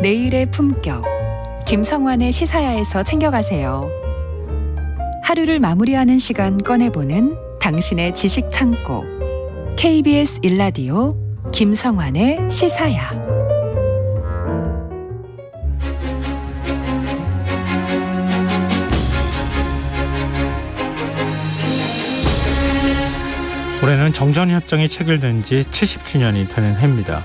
내일의 품격, 김성환의 시사야에서 챙겨가세요. 하루를 마무리하는 시간 꺼내보는 당신의 지식 창고. KBS 1라디오 김성환의 시사야. 올해는 정전협정이 체결된 지 70주년이 되는 해입니다.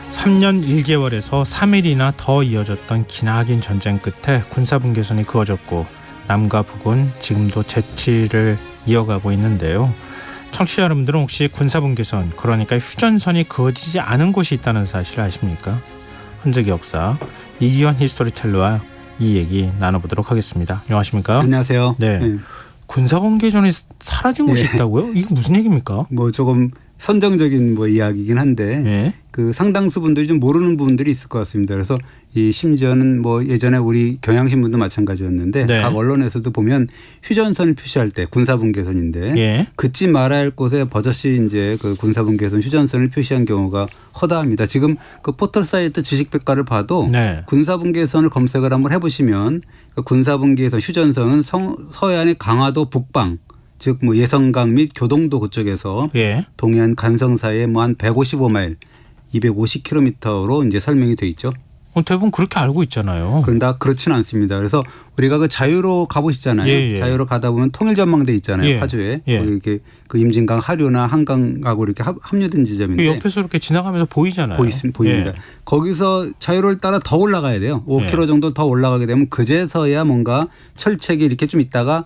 3년 1개월에서 3일이나 더 이어졌던 기나긴 전쟁 끝에 군사분계선이 그어졌고 남과 북은 지금도 재치를 이어가고 있는데요. 청취자 여러분들은 혹시 군사분계선, 그러니까 휴전선이 그어지지 않은 곳이 있다는 사실 아십니까? 흔적의 역사, 이기환 히스토리텔러와 이 얘기 나눠보도록 하겠습니다. 안녕하십니까? 안녕하세요. 네. 군사분계선이 사라진 곳이 있다고요? 이게 무슨 얘기입니까? 조금 선정적인 이야기이긴 한데 네. 그 상당수 분들이 좀 모르는 부분들이 있을 것 같습니다. 그래서 이 심지어는 예전에 우리 경향신문도 마찬가지였는데 네. 각 언론에서도 보면 휴전선을 표시할 때 군사분계선인데 예. 긋지 말아야 할 곳에 버젓이 이제 그 군사분계선 휴전선을 표시한 경우가 허다합니다. 지금 그 포털 사이트 지식백과를 봐도 네. 군사분계선을 검색을 한번 해보시면 그 군사분계선 휴전선은 서해안의 강화도 북방 즉 예성강 및 교동도 그쪽에서 예. 동해안 간성 사이에 한 155마일 250km로 이제 설명이 돼 있죠. 대부분 그렇게 알고 있잖아요. 그런데 그렇지는 않습니다. 그래서 우리가 그 자유로 가보시잖아요. 예. 자유로 가다 보면 통일전망대 있잖아요. 예. 파주에. 예. 이렇게 그 임진강 하류나 한강하고 이렇게 합류된 지점인데. 옆에서 이렇게 지나가면서 보이잖아요. 보입니다. 예. 거기서 자유로를 따라 더 올라가야 돼요. 5km 정도 더 올라가게 되면 그제서야 뭔가 철책이 이렇게 좀 있다가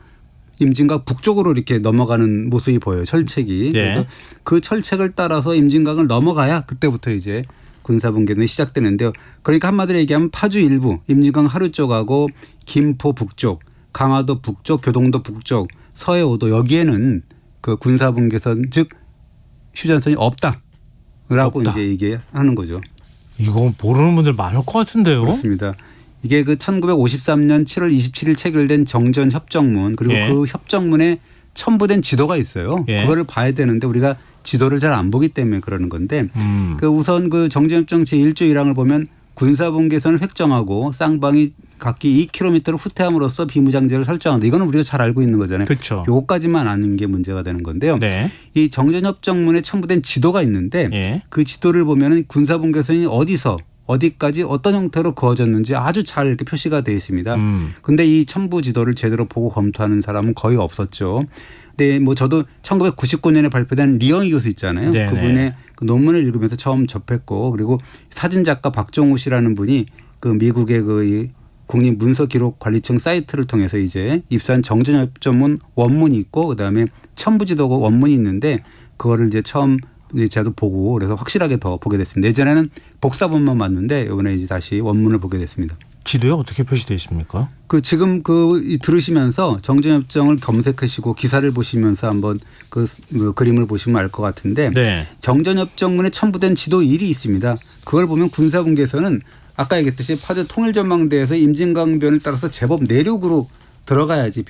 임진강 북쪽으로 이렇게 넘어가는 모습이 보여요. 철책이. 예. 그래서 그 철책을 따라서 임진강을 넘어가야 그때부터 이제 군사분계선이 시작되는데요. 그러니까 한마디로 얘기하면 파주 일부, 임진강 하류 쪽하고 김포 북쪽, 강화도 북쪽, 교동도 북쪽, 서해 5도 여기에는 그 군사분계선 즉 휴전선이 없다라고 이제 얘기하는 거죠. 이거 모르는 분들 많을 것 같은데요. 그렇습니다. 이게 그 1953년 7월 27일 체결된 정전협정문 그리고 예. 그 협정문에 첨부된 지도가 있어요. 예. 그거를 봐야 되는데 우리가 지도를 잘 안 보기 때문에 그러는 건데 그 우선 그 정전협정 제1조 1항을 보면 군사분계선을 획정하고 쌍방이 각기 2km를 후퇴함으로써 비무장지를 설정한다. 이거는 우리가 잘 알고 있는 거잖아요. 그렇죠. 요거까지만 아는 게 문제가 되는 건데요. 네. 이 정전협정문에 첨부된 지도가 있는데 예. 그 지도를 보면은 군사분계선이 어디서 어디까지 어떤 형태로 그어졌는지 아주 잘 이렇게 표시가 되어 있습니다. 그런데 이 첨부 지도를 제대로 보고 검토하는 사람은 거의 없었죠. 근데 저도 1999년에 발표된 리영희 교수 있잖아요. 네네. 그분의 그 논문을 읽으면서 처음 접했고 그리고 사진작가 박종우 씨라는 분이 그 미국의 그 국립문서기록관리청 사이트를 통해서 이제 입수한 정전협정문 원문이 있고 그다음에 첨부 지도가 원문이 있는데 그거를 이제 처음 제가 보고 그래서 확실하게 더 보게 됐습니다. 예전에는 복사본만 봤는데 이번에 이제 다시 원문을 보게 됐습니다. 지도에 어떻게 표시되어 있습니까? 지금 들으시면서 정전협정을 검색하시고 기사를 보시면서 한번 그 그림을 보시면 알 것 같은데 네. 정전협정문에 첨부된 지도 1이 있습니다. 그걸 보면 군사분계선은 아까 얘기했듯이 파주 통일전망대에서 임진강변을 따라서 제법 내륙으로 들어가야지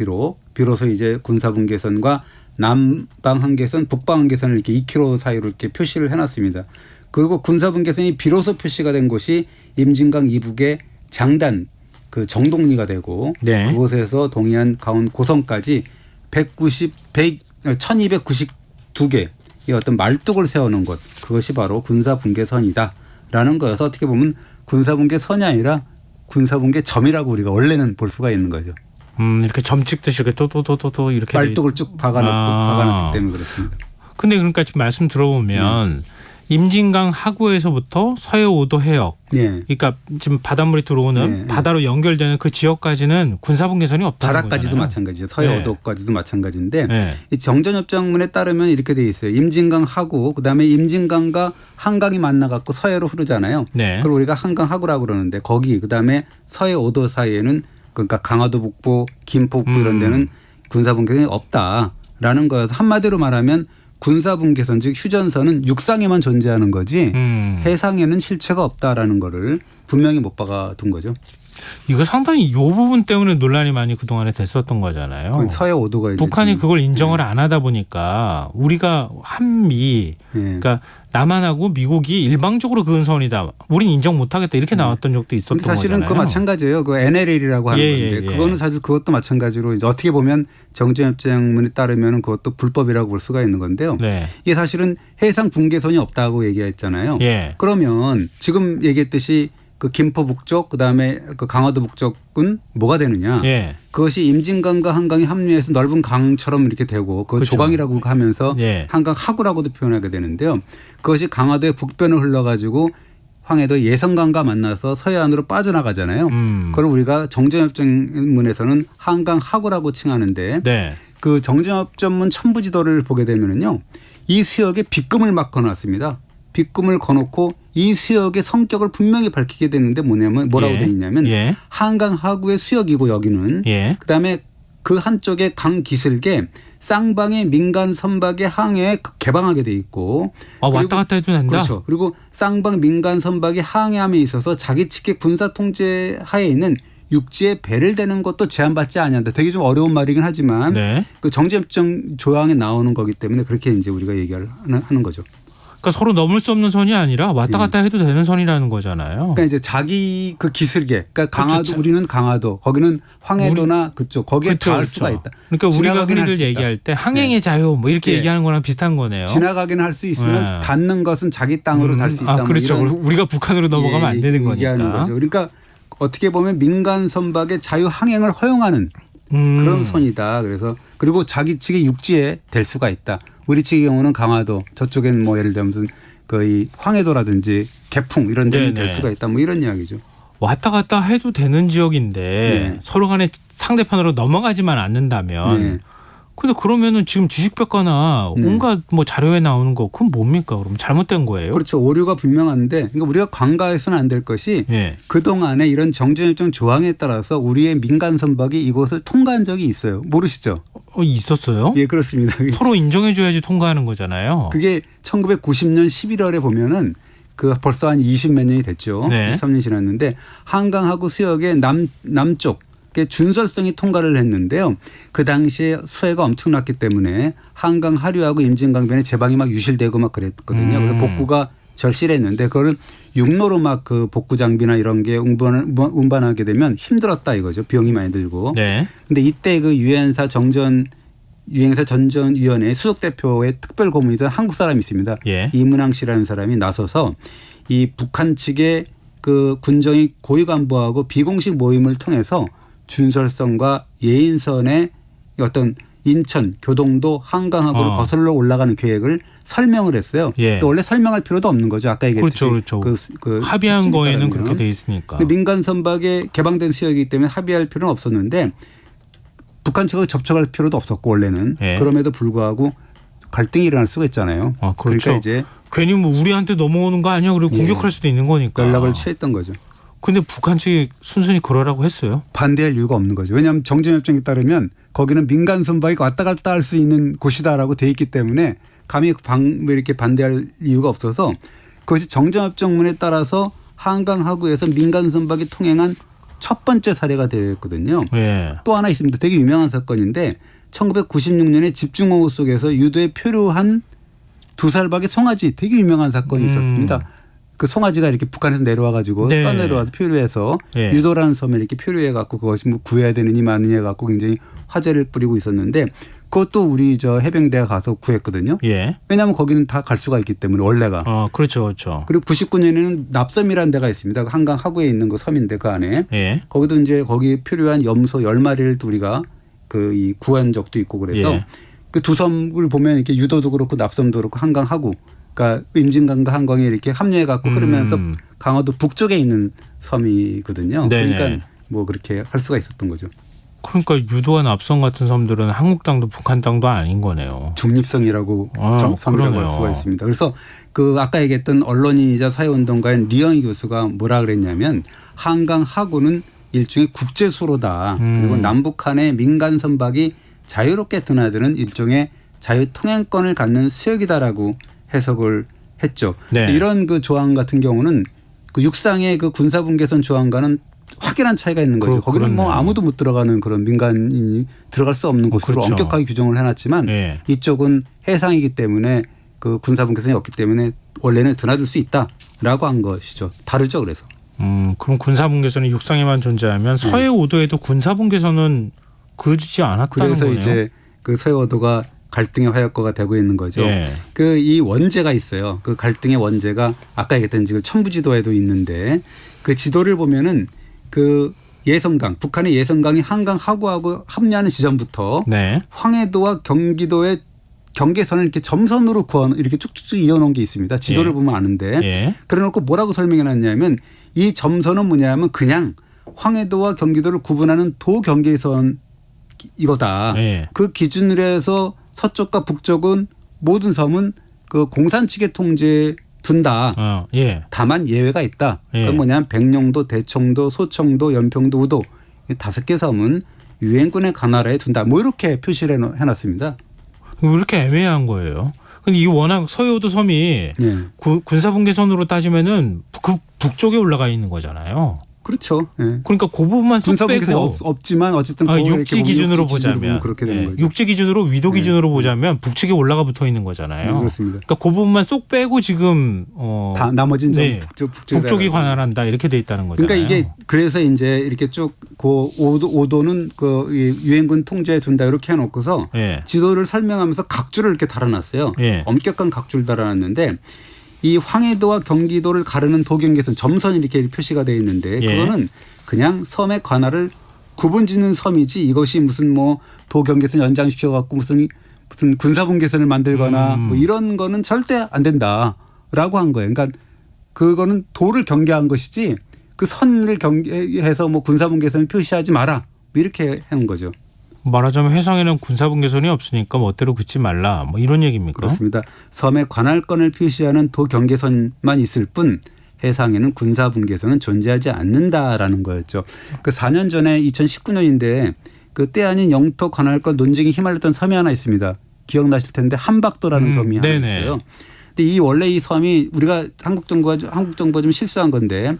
비로소 이제 군사분계선과 남방 한계선, 북방 한계선을 이렇게 2km 사이로 이렇게 표시를 해놨습니다. 그리고 군사분계선이 비로소 표시가 된 곳이 임진강 이북의 장단 그 정동리가 되고 네. 그곳에서 동해안 강원 고성까지 1292개의 어떤 말뚝을 세우는 곳 그것이 바로 군사분계선이다라는 거여서 어떻게 보면 군사분계선이 아니라 군사분계점이라고 우리가 원래는 볼 수가 있는 거죠. 이렇게 점 찍듯이 이렇게 또 이렇게 말뚝을 쭉 박아놨기 때문에 그렇습니다. 근데 그러니까 지금 말씀 들어보면 임진강 하구에서부터 서해 5도 해역, 그러니까 지금 바닷물이 들어오는 바다로 연결되는 그 지역까지는 군사분계선이 없다는 거잖아요. 바다까지도 마찬가지죠. 서해 5도까지도 마찬가지인데 이 정전협정문에 따르면 이렇게 돼 있어요. 임진강 하구, 그다음에 임진강과 한강이 만나갖고 서해로 흐르잖아요. 그걸 우리가 한강 하구라고 그러는데 거기 그다음에 서해 5도 사이에는 그러니까 강화도 북부, 김포 북부 이런 데는 군사분계선이 없다라는 거여서 한마디로 말하면 군사분계선 즉 휴전선은 육상에만 존재하는 거지 해상에는 실체가 없다라는 거를 분명히 못 박아둔 거죠. 이거 상당히 이 부분 때문에 논란이 많이 그동안에 됐었던 거잖아요. 서해 5도가 북한이 그걸 인정을 안 하다 보니까 우리가 한미 그러니까 남한하고 미국이 일방적으로 그은 선이다. 우린 인정 못하겠다. 이렇게 나왔던 적도 있었던 거잖아요. 사실은 그 마찬가지예요. 그 NLL이라고 하는 건데 그거는 사실 그것도 마찬가지로 이제 어떻게 보면 정전협정문에 따르면 그것도 불법이라고 볼 수가 있는 건데요. 네. 이게 사실은 해상 분계선이 없다고 얘기했잖아요. 그러면 지금 얘기했듯이 그 김포 북쪽 그다음에 그 강화도 북쪽은 뭐가 되느냐. 그것이 임진강과 한강이 합류해서 넓은 강처럼 이렇게 되고 그 그렇죠. 조강이라고 하면서 한강 하구라고도 표현하게 되는데요. 그것이 강화도의 북변을 흘러가지고 황해도 예성강과 만나서 서해안으로 빠져나가잖아요. 그걸 우리가 정전협정문에서는 한강 하구라고 칭하는데 그 정전협정문 첨부지도를 보게 되면은요. 이 수역에 빗금을 막 거놨습니다. 빗금을 거놓고 이 수역의 성격을 분명히 밝히게 되는데 뭐라고 되어 있냐면 한강 하구의 수역이고 여기는 그다음에 그 한쪽에 강 기슭에 쌍방의 민간 선박의 항해에 개방하게 돼 있고 왔다 갔다 해도 된다. 그렇죠. 그리고 쌍방 민간 선박이 항해함에 있어서 자기 측의 군사 통제 하에 있는 육지에 배를 대는 것도 제한받지 아니한다. 되게 좀 어려운 말이긴 하지만 그 정전협정 조항에 나오는 거기 때문에 그렇게 이제 우리가 얘기를 하는 거죠. 그러니까 서로 넘을 수 없는 선이 아니라 왔다 갔다 해도 되는 선이라는 거잖아요. 그러니까 이제 자기 그 기슭에 그러니까 강화도 그렇죠. 우리는 강화도 거기는 황해도나 그쪽 거기에 닿을 수가 있다. 그러니까 우리가 흔히들 얘기할 때 항행의 자유 뭐 이렇게 얘기하는 거랑 비슷한 거네요. 지나가기는 할 수 있으면 닿는 것은 자기 땅으로 닿을 수 있다. 그렇죠. 뭐 우리가 북한으로 넘어가면 안 되는 거니까. 거죠. 그러니까 어떻게 보면 민간 선박의 자유 항행을 허용하는 그런 선이다. 그래서 그리고 자기 측의 육지에 될 수가 있다. 우리 측의 경우는 강화도 저쪽엔 뭐 예를 들면 무슨 거의 황해도라든지 개풍 이런 데는 될 수가 있다. 뭐 이런 이야기죠. 왔다 갔다 해도 되는 지역인데 서로 간에 상대편으로 넘어가지만 않는다면 근데 그러면은 지금 지식백과나 온갖 뭐 자료에 나오는 거 그건 뭡니까? 그럼 잘못된 거예요? 그렇죠. 오류가 분명한데 그러니까 우리가 관가해서는 안 될 것이 그동안에 이런 정전협정 조항에 따라서 우리의 민간 선박이 이곳을 통과한 적이 있어요. 모르시죠? 있었어요? 예, 그렇습니다. 서로 인정해 줘야지 통과하는 거잖아요. 그게 1990년 11월에 보면은 그 벌써 한 20몇 년이 됐죠. 23년 지났는데 한강하고 수역의 남쪽 준설성이 통과를 했는데요. 그 당시에 수해가 엄청났기 때문에 한강 하류하고 임진강변에 제방이 막 유실되고 막 그랬거든요. 그래서 복구가 절실했는데 그걸 육로로 막 그 복구 장비나 이런 게 운반하게 되면 힘들었다 이거죠. 비용이 많이 들고. 근데 이때 그 유엔사 전전위원회 수석 대표의 특별 고문이던 한국 사람이 있습니다. 이문항 씨라는 사람이 나서서 이 북한 측의 그 군정이 고위 간부하고 비공식 모임을 통해서 준설성과 예인선의 어떤 인천, 교동도, 한강하고를 거슬러 올라가는 계획을 설명을 했어요. 또 원래 설명할 필요도 없는 거죠. 아까 얘기했듯이. 그렇죠. 그 합의한 거에는 그렇게 돼 있으니까. 민간 선박에 개방된 수역이기 때문에 합의할 필요는 없었는데 북한 측하고 접촉할 필요도 없었고 원래는. 그럼에도 불구하고 갈등이 일어날 수가 있잖아요. 그렇죠. 그러니까 이제 괜히 뭐 우리한테 넘어오는 거 아니야? 그리고 공격할 수도 있는 거니까. 연락을 취했던 거죠. 근데 북한 측이 순순히 그러라고 했어요? 반대할 이유가 없는 거죠. 왜냐하면 정전협정에 따르면 거기는 민간 선박이 왔다 갔다 할 수 있는 곳이다라고 돼 있기 때문에 감히 이렇게 반대할 이유가 없어서 그것이 정전협정문에 따라서 한강 하구에서 민간 선박이 통행한 첫 번째 사례가 되었거든요. 또 하나 있습니다. 되게 유명한 사건인데 1996년에 집중호우 속에서 유도에 표류한 2살박의 송아지 되게 유명한 사건이 있었습니다. 그 송아지가 이렇게 북한에서 내려와 가지고 떠내려와서 표류해서 유도라는 섬에 이렇게 표류해 갖고 그것이 뭐 구해야 되느니 마느니 해 갖고 굉장히 화제를 뿌리고 있었는데 그것도 우리 저 해병대가 가서 구했거든요. 왜냐하면 거기는 다 갈 수가 있기 때문에 원래가. 그렇죠. 그리고 99년에는 납섬이라는 데가 있습니다. 한강 하구에 있는 그 섬인데 그 안에 거기도 이제 거기 표류한 염소 10마리를 또 우리가 그 이 구한 적도 있고 그래서 그 두 섬을 보면 이렇게 유도도 그렇고 납섬도 그렇고 한강 하구. 그러니까 임진강과 한강이 이렇게 합류해 갖고 흐르면서 강화도 북쪽에 있는 섬이거든요. 그러니까 뭐 그렇게 할 수가 있었던 거죠. 그러니까 유도와 납섬 같은 섬들은 한국 땅도 북한 땅도 아닌 거네요. 중립성이라고 섬이라고 할 수가 있습니다. 그래서 그 아까 얘기했던 언론인이자 사회운동가인 리영희 교수가 뭐라 그랬냐면 한강 하구는 일종의 국제수로다. 그리고 남북한의 민간 선박이 자유롭게 드나드는 일종의 자유통행권을 갖는 수역이다라고 해석을 했죠. 이런 그 조항 같은 경우는 그 육상의 그 군사분계선 조항과는 확연한 차이가 있는 거죠. 거기는 뭐 아무도 못 들어가는 그런 민간인이 들어갈 수 없는 곳으로 엄격하게 규정을 해놨지만 이쪽은 해상이기 때문에 그 군사분계선이 없기 때문에 원래는 드나들 수 있다라고 한 것이죠. 다르죠, 그래서. 그럼 군사분계선이 육상에만 존재하면 서해 5도에도 군사분계선은 그지 않았다는 그래서 거네요. 이제 그 서해 5도가 갈등의 화약고가 되고 있는 거죠. 예. 그 이 원제가 있어요. 그 갈등의 원제가 아까 얘기했던 지금 천부지도에도 있는데 그 지도를 보면은 그 예성강, 북한의 예성강이 한강 하구하고 합류하는 지점부터 네. 황해도와 경기도의 경계선을 이렇게 점선으로 이렇게 쭉쭉쭉 이어놓은 게 있습니다. 지도를 예. 보면 아는데 예. 그래놓고 뭐라고 설명해 놨냐면 이 점선은 뭐냐면 그냥 황해도와 경기도를 구분하는 도경계선 이거다. 예. 그 기준으로 해서 서쪽과 북쪽은 모든 섬은 그 공산 측의 통제에 둔다. 예. 다만 예외가 있다. 예. 그건 뭐냐면 백령도, 대청도, 소청도, 연평도, 우도 이 5개 섬은 유엔군의 관할에 둔다. 뭐 이렇게 표시를 해놨습니다. 왜 이렇게 애매한 거예요? 근데 이 워낙 서해오도 섬이 예. 군사분계선으로 따지면은 그 북쪽에 올라가 있는 거잖아요. 그렇죠. 예. 그러니까 그 부분만 쏙 군사분계선이 빼고 없지만 어쨌든 육지 기준으로 보자면 그렇게 되는 거죠. 육지 기준으로 위도 기준으로 보자면 북측에 올라가 붙어 있는 거잖아요. 네, 그렇습니다. 그러니까 그 부분만 쏙 빼고 지금 다 나머지는 네. 북쪽이 관할한다 이렇게 돼 있다는 거잖아요. 그러니까 이게 그래서 이제 이렇게 쭉 그 5도는 그 유엔군 통제에 둔다 이렇게 해놓고서 예. 지도를 설명하면서 각주를 이렇게 달아놨어요. 예. 엄격한 각주를 달아놨는데 이 황해도와 경기도를 가르는 도경계선 점선이 이렇게 표시가 되어 있는데 예. 그거는 그냥 섬의 관할을 구분짓는 섬이지 이것이 무슨 뭐 도경계선 연장시켜 갖고 무슨 군사분계선을 만들거나 뭐 이런 거는 절대 안 된다라고 한 거예요. 그러니까 그거는 도를 경계한 것이지 그 선을 경계해서 뭐 군사분계선을 표시하지 마라 이렇게 하는 거죠. 말하자면 해상에는 군사분계선이 없으니까 멋대로 긋지 말라 뭐 이런 얘기입니까? 그렇습니다. 섬의 관할권을 표시하는 도경계선만 있을 뿐 해상에는 군사분계선은 존재하지 않는다라는 거였죠. 그 4년 전에 2019년인데 그때 아닌 영토 관할권 논쟁이 휘말렸던 섬이 하나 있습니다. 기억나실 텐데 한박도라는 섬이 하나 네네. 있어요. 근데 원래 이 섬이 우리가 한국 정부가 좀 실수한 건데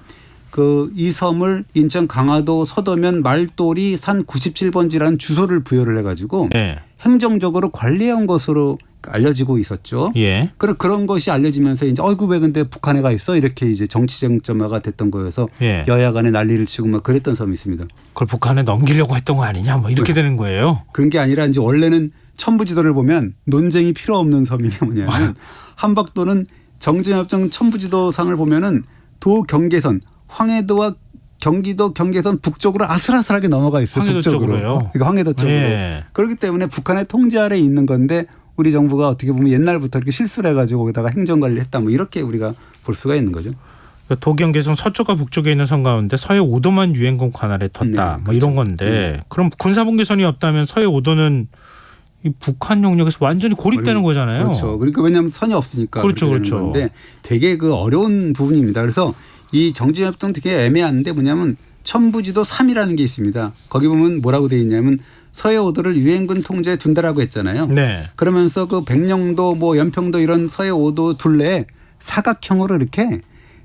그 이 섬을 인천 강화도 서도면 말돌이 산 97번지라는 주소를 부여를 해가지고 예. 행정적으로 관리해온 것으로 알려지고 있었죠. 예. 그런 것이 알려지면서 이제 어이구 왜 근데 북한에 가 있어 이렇게 이제 정치 쟁점화가 됐던 거여서 예. 여야 간에 난리를 치고 막 그랬던 섬이 있습니다. 그걸 북한에 넘기려고 했던 거 아니냐 뭐 이렇게 되는 거예요. 그런 게 아니라 이제 원래는 천부지도를 보면 논쟁이 필요 없는 섬이 뭐냐면 한박도는 정전협정 천부지도상을 보면은 도경계선 황해도와 경기도 경계선 북쪽으로 아슬아슬하게 넘어가 있어요. 황해도 북쪽으로. 쪽으로요. 그러니까 황해도 쪽으로. 예. 그렇기 때문에 북한의 통제 아래에 있는 건데 우리 정부가 어떻게 보면 옛날부터 이렇게 실수를 해가지고 거기다가 행정관리를 했다 뭐 이렇게 우리가 볼 수가 있는 거죠. 도경계선 서쪽과 북쪽에 있는 섬 가운데 서해 5도만 유엔군 관할에 뒀다 네, 뭐 그렇죠. 이런 건데 그럼 군사분계선이 없다면 서해 5도는 이 북한 영역에서 완전히 고립되는 거잖아요. 그렇죠. 그러니까 왜냐하면 선이 없으니까 그렇죠, 그렇게 되는 그렇죠. 건데 되게 그 어려운 부분입니다. 그래서 이 정전협정 되게 애매한데 뭐냐면 천부지도 3이라는 게 있습니다. 거기 보면 뭐라고 돼 있냐면 서해 5도를 유엔군 통제에 둔다라고 했잖아요. 네. 그러면서 그 백령도 뭐 연평도 이런 서해 5도 둘레에 사각형으로 이렇게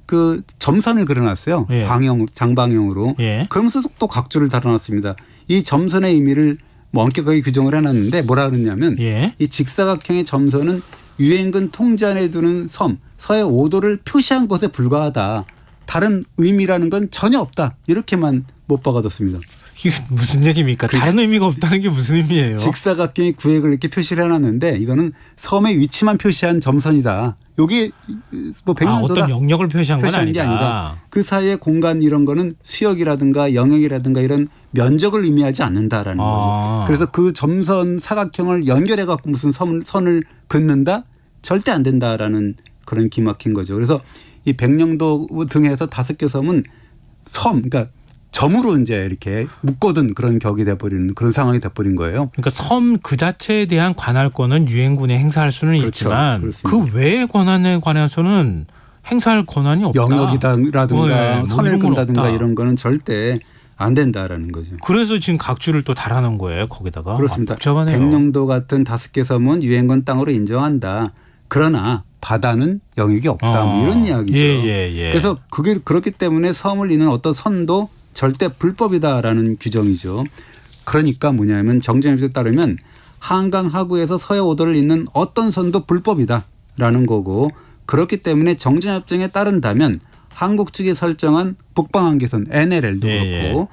그 점선을 그려놨어요. 예. 장방형으로. 예. 그러면서 또 각주를 달아놨습니다. 이 점선의 의미를 뭐 엄격하게 규정을 해놨는데 뭐라 그러냐면 예. 이 직사각형의 점선은 유엔군 통제 안에 두는 섬 서해 5도를 표시한 것에 불과하다. 다른 의미라는 건 전혀 없다. 이렇게만 못 박아뒀습니다. 이게 무슨 얘기입니까? 다른 의미가 없다는 게 무슨 의미예요? 직사각형의 구획을 이렇게 표시를 해놨는데 이거는 섬의 위치만 표시한 점선이다. 여기 뭐 백년도다. 어떤 영역을 표시한 건 표시한 아니다. 게 아니다. 그 사이의 공간 이런 거는 수역이라든가 영역이라든가 이런 면적을 의미하지 않는다라는 거죠. 그래서 그 점선 사각형을 연결해 갖고 무슨 선을 긋는다? 절대 안 된다라는 그런 기막힌 거죠. 그래서 이 백령도 등에서 5개 섬은 그러니까 점으로 이제 이렇게 묶어둔 그런 격이 돼버리는 그런 상황이 돼버린 거예요. 그러니까 섬 그 자체에 대한 관할권은 유엔군에 행사할 수는 그렇죠. 있지만 그렇습니다. 그 외의 권한에 관해서는 행사할 권한이 없다. 영역이라든가 뭐 선을 이런 건 끈다든가 없다. 이런 거는 절대 안 된다라는 거죠. 그래서 지금 각주를 또 달아놓은 거예요. 거기다가. 그렇습니다. 복잡하네요. 백령도 같은 5개 섬은 유엔군 땅으로 인정한다. 그러나 바다는 영역이 없다. 뭐 이런 이야기죠. 예. 그래서 그게 그렇기 때문에 섬을 잇는 어떤 선도 절대 불법이다라는 규정이죠. 그러니까 뭐냐면 정전협정에 따르면 한강 하구에서 서해 5도를 잇는 어떤 선도 불법이다. 거고 그렇기 때문에 정전협정에 따른다면 한국 측이 설정한 북방한계선 NLL도 그렇고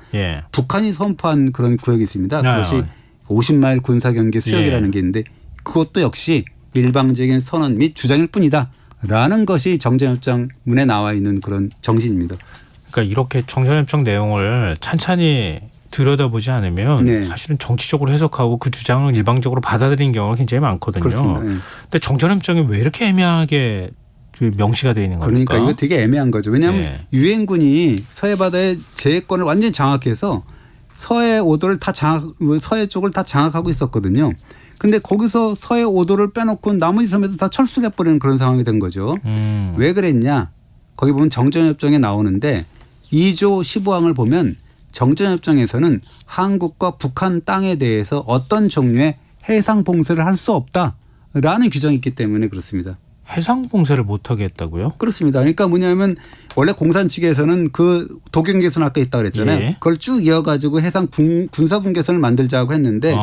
북한이 선포한 그런 구역이 있습니다. 그것이 50마일 군사경계 수역이라는 게 있는데 그것도 역시 일방적인 선언 및 주장일 뿐이다. 라는 것이 정전협정문에 나와 있는 그런 정신입니다. 그러니까 이렇게 정전협정 내용을 찬찬히 들여다보지 않으면 사실은 정치적으로 해석하고 그 주장을 일방적으로 받아들이는 경우가 굉장히 많거든요. 그렇습니다. 근데 정전협정이 왜 이렇게 애매하게 명시가 되어 있는 겁니까? 그러니까 이거 되게 애매한 거죠. 왜냐하면 유엔군이 서해 바다의 제해권을 완전히 장악해서 서해 5도를 서해 쪽을 다 장악하고 있었거든요. 근데 거기서 서해 5도를 빼놓고 나머지 섬에서 다 철수해버리는 그런 상황이 된 거죠. 왜 그랬냐? 거기 보면 정전협정에 나오는데 2조 15항을 보면 정전협정에서는 한국과 북한 땅에 대해서 어떤 종류의 해상 봉쇄를 할 수 없다라는 규정이 있기 때문에 그렇습니다. 해상 봉쇄를 못하게 했다고요? 그렇습니다. 그러니까 뭐냐면 원래 공산 측에서는 그 도경계선 아까 있다고 그랬잖아요. 그걸 쭉 이어가지고 해상 군사분계선을 만들자고 했는데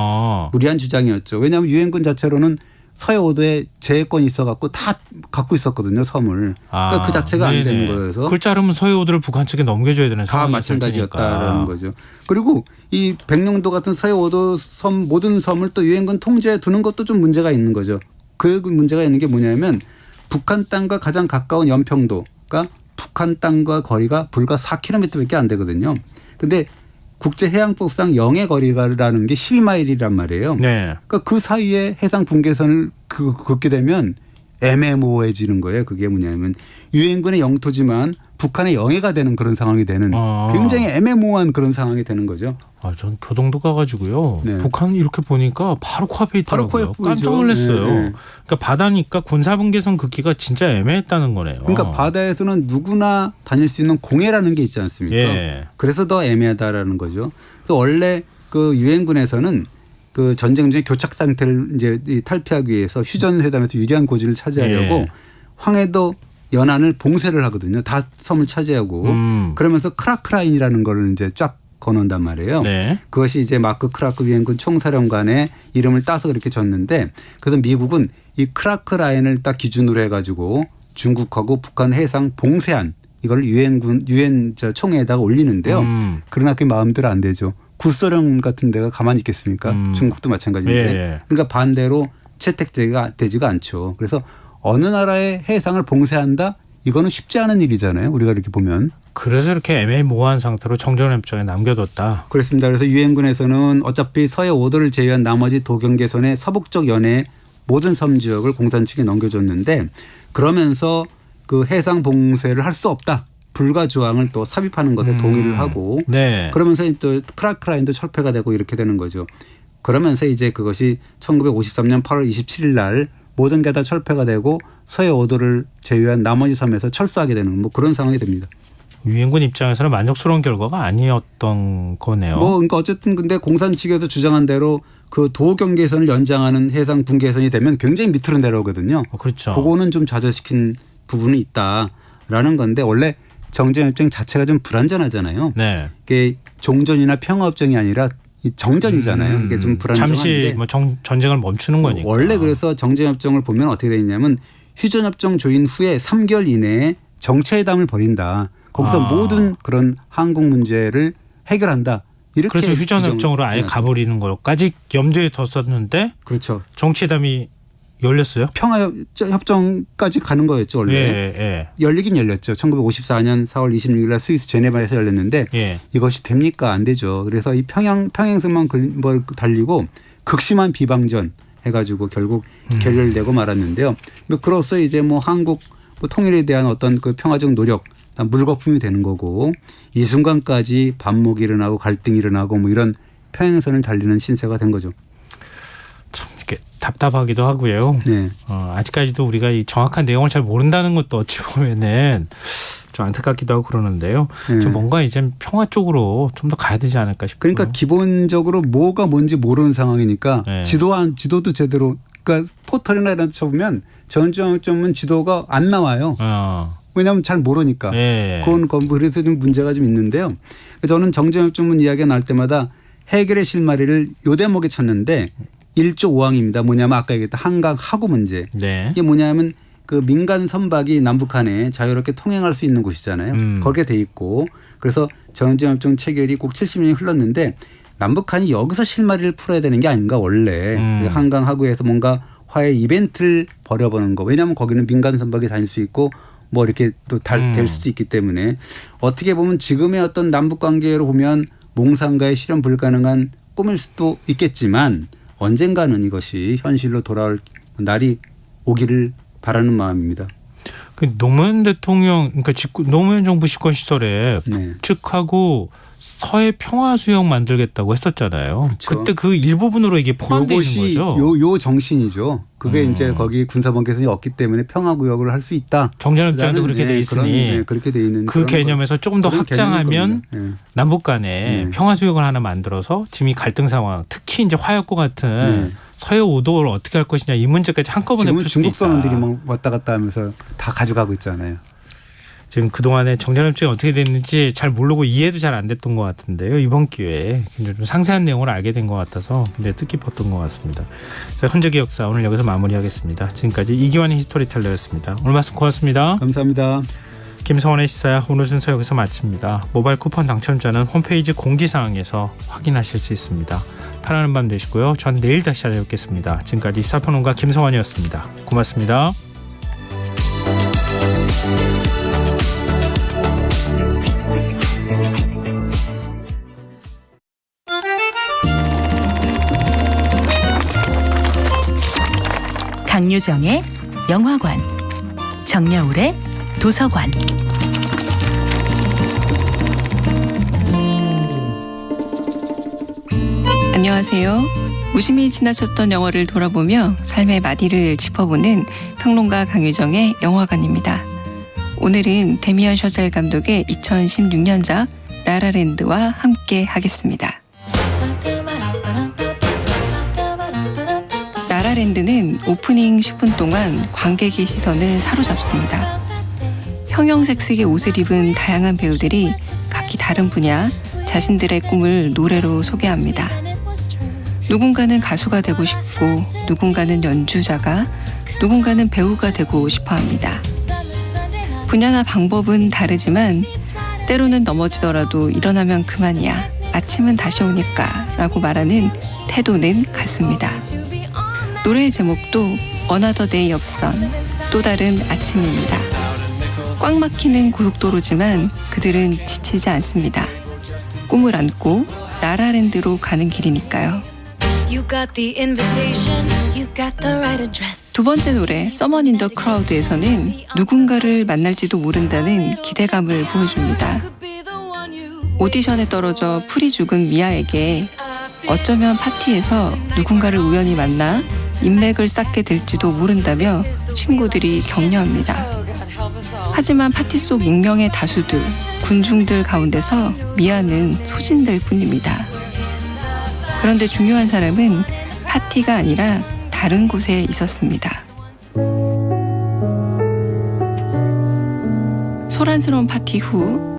무리한 주장이었죠. 왜냐하면 유엔군 자체로는 서해 5도에 제해권이 있어갖고 다 갖고 있었거든요. 섬을. 그러니까 그 자체가 안 되는 거여서. 그걸 자르면 서해 5도를 북한 측에 넘겨줘야 되는 상황이 다 마찬가지였다라는 거죠. 그리고 이 백령도 같은 서해 5도 섬 모든 섬을 또 유엔군 통제에 두는 것도 좀 문제가 있는 거죠. 그 문제가 있는 게 뭐냐면 북한 땅과 가장 가까운 연평도가 북한 땅과 거리가 불과 4km밖에 안 되거든요. 근데 국제해양법상 영해 거리라는 게 12마일이란 말이에요. 그러니까 그 사이에 해상 분계선을 긋게 되면 애매모호해지는 거예요. 그게 뭐냐면 유엔군의 영토지만 북한의 영해가 되는 그런 상황이 되는 굉장히 애매모호한 그런 상황이 되는 거죠. 전 교동도 가가지고요. 북한 이렇게 보니까 바로 코앞에 있더라고요. 깜짝 놀랐어요. 그러니까 바다니까 군사분계선 긋기가 진짜 애매했다는 거네요. 그러니까 바다에서는 누구나 다닐 수 있는 공해라는 게 있지 않습니까? 그래서 더 애매하다라는 거죠. 그래서 원래 그 유엔군에서는 그 전쟁 중에 교착 상태를 이제 탈피하기 위해서 휴전회담에서 유리한 고지를 차지하려고 황해도 연안을 봉쇄를 하거든요. 다 섬을 차지하고 그러면서 크라크라인이라는 걸 이제 쫙 거놓는단 말이에요. 그것이 이제 마크 크라크 유엔군 총사령관의 이름을 따서 그렇게 졌는데 그래서 미국은 이 크라크라인을 딱 기준으로 해가지고 중국하고 북한 해상 봉쇄안 이걸 유엔 총회에다가 올리는데요. 그러나 그게 마음대로 안 되죠. 구소련 같은 데가 가만히 있겠습니까? 중국도 마찬가지인데. 그러니까 반대로 채택되지가 않죠. 그래서 어느 나라의 해상을 봉쇄한다? 이거는 쉽지 않은 일이잖아요. 우리가 이렇게 보면. 그래서 이렇게 애매모호한 상태로 정전협정에 남겨뒀다. 그렇습니다. 그래서 유엔군에서는 어차피 서해 5도를 제외한 나머지 도경계선의 서북쪽 연해 모든 섬 지역을 공산 측에 넘겨줬는데 그러면서 그 해상 봉쇄를 할 수 없다. 불가 조항을 또 삽입하는 것에 동의를 하고 그러면서 또 크라크라인도 철폐가 되고 이렇게 되는 거죠. 그러면서 이제 그것이 1953년 8월 27일 날 모든 게 다 철폐가 되고 서해 5도를 제외한 나머지 섬에서 철수하게 되는 뭐 그런 상황이 됩니다. 유엔군 입장에서는 만족스러운 결과가 아니었던 거네요. 그러니까 어쨌든 근데 공산 측에서 주장한 대로 그 도경계선을 연장하는 해상 분계선이 되면 굉장히 밑으로 내려오거든요. 그렇죠. 그거는 좀 좌절시킨 부분이 있다라는 건데 원래 정전협정 자체가 좀 불안전하잖아요. 이게 종전이나 평화협정이 아니라 정전이잖아요. 이게 좀 불안정한데. 잠시 뭐 전쟁을 멈추는 거니까. 원래 그래서 정전협정을 보면 어떻게 되어 있냐면 휴전협정 조인 후에 3개월 이내에 정치회담을 벌인다. 거기서 모든 그런 한국 문제를 해결한다. 이렇게 그래서 휴전협정으로 아예 가버리는 것까지 염두에 뒀었는데 그렇죠. 정치회담이 열렸어요? 평화협정까지 가는 거였죠. 원래. 열리긴 열렸죠. 1954년 4월 26일 날 스위스 제네바에서 열렸는데 이것이 됩니까? 안 되죠. 그래서 이 평행선만 달리고 극심한 비방전 해가지고 결국 결렬되고 말았는데요. 그로써 이제 뭐 한국 통일에 대한 어떤 그 평화적 노력 물거품이 되는 거고 이 순간까지 반목이 일어나고 갈등이 일어나고 뭐 이런 평행선을 달리는 신세가 된 거죠. 참 이렇게 답답하기도 하고요. 아직까지도 우리가 이 정확한 내용을 잘 모른다는 것도 어찌 보면은 좀 안타깝기도 하고 그러는데요. 좀 뭔가 이제 평화 쪽으로 좀 더 가야 되지 않을까 싶어요. 그러니까 기본적으로 뭐가 뭔지 모르는 상황이니까 지도도 제대로 그러니까 포털이나 이런 데 쳐보면 정전협정은 지도가 안 나와요. 왜냐하면 잘 모르니까. 그건 그래서 좀 문제가 좀 있는데요. 저는 정전협정문 이야기가 나올 때마다 해결의 실마리를 요 대목에 찾는데 1조 5항입니다. 뭐냐면 아까 얘기했던 한강 하구 문제. 이게 뭐냐면 그 민간 선박이 남북한에 자유롭게 통행할 수 있는 곳이잖아요. 거기에 돼 있고 그래서 정전협정 체결이 꼭 70년이 흘렀는데 남북한이 여기서 실마리를 풀어야 되는 게 아닌가 원래 한강 하구에서 뭔가 화해 이벤트를 벌여보는 거. 왜냐하면 거기는 민간 선박이 다닐 수 있고 뭐 이렇게 또 될 수도 있기 때문에 어떻게 보면 지금의 어떤 남북 관계로 보면 몽상가의 실현 불가능한 꿈일 수도 있겠지만 언젠가는 이것이 현실로 돌아올 날이 오기를 바라는 마음입니다. 그 노무현 대통령 그러니까 노무현 정부 집권 시절에 북측하고 서해 평화수역 만들겠다고 했었잖아요. 그렇죠. 그때 그 일부분으로 이게 포함되어 있는 거죠. 요 정신이죠. 그게 이제 거기 군사범 개선이 없기 때문에 평화구역을 할 수 있다. 정전협정도 그렇게 돼 있으니 그렇게 돼 있는 그 개념에서 조금 더 확장하면 남북 간에 평화수역을 하나 만들어서 지금 이 갈등 상황 특히 이제 화약고 같은 서해 오도를 어떻게 할 것이냐 이 문제까지 한꺼번에 풀 수 있다. 중국 선원들이 막 왔다 갔다 하면서 다 가져가고 있잖아요. 지금 그동안에 정전협정이 어떻게 됐는지 잘 모르고 이해도 잘 안 됐던 것 같은데요. 이번 기회에 굉장히 좀 상세한 내용을 알게 된 것 같아서 굉장히 뜻깊었던 것 같습니다. 자, 현재기 역사 오늘 여기서 마무리하겠습니다. 지금까지 이기환의 히스토리텔러였습니다. 오늘 말씀 고맙습니다. 감사합니다. 김성원의 시사야 오늘 순서 여기서 마칩니다. 모바일 쿠폰 당첨자는 홈페이지 공지사항에서 확인하실 수 있습니다. 편안한 밤 되시고요. 전 내일 다시 찾아뵙겠습니다. 지금까지 시사평론가 김성원이었습니다. 고맙습니다. 강유정의 영화관, 정여울의 도서관. 안녕하세요. 무심히 지나쳤던 영화를 돌아보며 삶의 마디를 짚어보는 평론가 강유정의 영화관입니다. 오늘은 데미안 셔젤 감독의 2016년작 라라랜드와 함께 하겠습니다. 라라랜드는 오프닝 10분 동안 관객의 시선을 사로잡습니다. 형형색색의 옷을 입은 다양한 배우들이 각기 다른 분야, 자신들의 꿈을 노래로 소개합니다. 누군가는 가수가 되고 싶고, 누군가는 연주자가, 누군가는 배우가 되고 싶어 합니다. 분야나 방법은 다르지만 때로는 넘어지더라도 일어나면 그만이야. 아침은 다시 오니까 라고 말하는 태도는 같습니다. 노래의 제목도 Another Day of Sun, 또 다른 아침입니다. 꽉 막히는 고속도로지만 그들은 지치지 않습니다. 꿈을 안고 라라랜드로 가는 길이니까요. 두 번째 노래 Someone in the Crowd에서는 누군가를 만날지도 모른다는 기대감을 보여줍니다. 오디션에 떨어져 풀이 죽은 미아에게 어쩌면 파티에서 누군가를 우연히 만나 인맥을 쌓게 될지도 모른다며 친구들이 격려합니다. 하지만 파티 속 익명의 다수들, 군중들 가운데서 미아는 소진될 뿐입니다. 그런데 중요한 사람은 파티가 아니라 다른 곳에 있었습니다. 소란스러운 파티 후